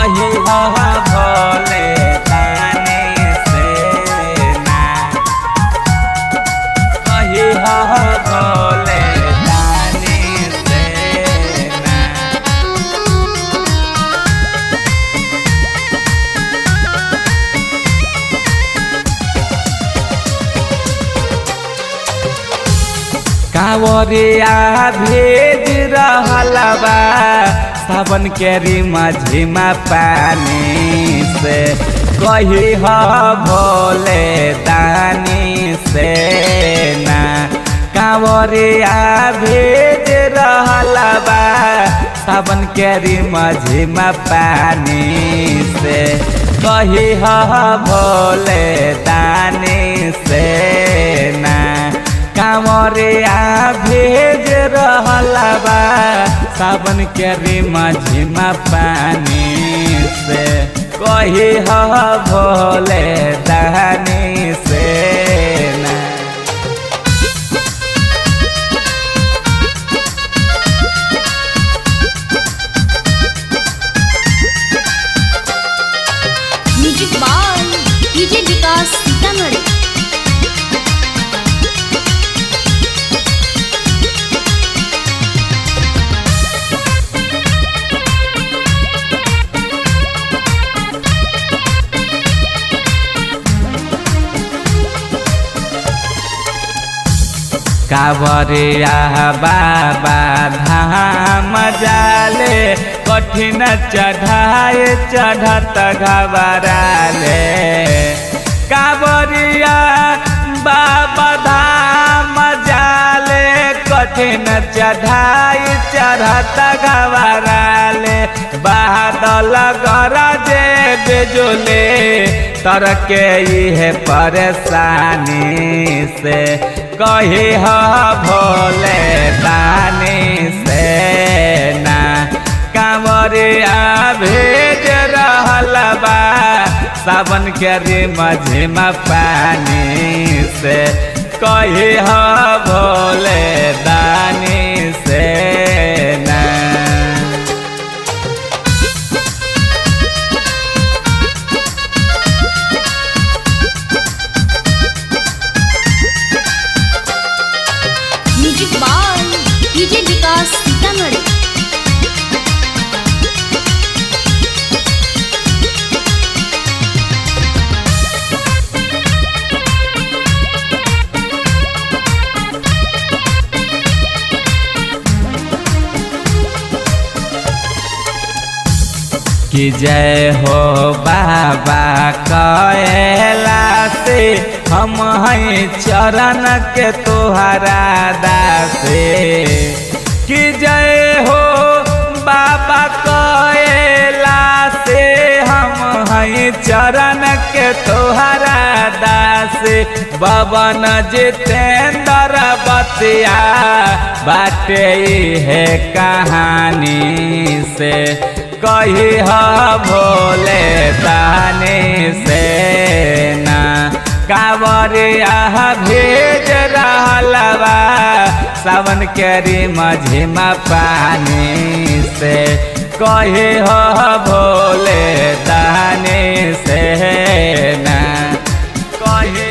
कही भोले दानी से ना कही भोले दानी से ना। कांवरिया भेज रहल बा सावन के रिमझिमा पानी से कही भोले दानी से ना। कांवरिया भेज रहल बा सावन के रिमझिमा पानी से कही भोले दानी से ना। कांवरिया भेज रहल बा सावन के रिमझिमा पानी से कही भोले दानी से ना। म्यूजिक बाय डीजे विकास सीतामढ़ी। कांवरिया बाबा धाम जाले कठिन चढ़ाए चढ़त घबराले। कांवरिया बाबा धाम जाले कठिन चढ़ाई चढ़त घबराले। बादल गरजे बिजुली तरके है परेशानी से कही भोले दानी से ना। कांवरिया भेज रहल बा सावन के रिमझिमा पानी से कही भोले दानी से ना। म्यूजिक बाय डीजे विकास सीतामढ़ी। कि जय हो बाबा कैलासे हम हैं चरण के तुहरा दासे। कि जय हो बाबा कैलासे हम हैं चरण के तुहरा दासे। बबन जितेंद्र बतिया बाटे है कहानी से कही भोले दानी से ना। कांवरिया भेज रहल बा सावन के रिमझिमा पानी से कही भोले दानी से ना। कही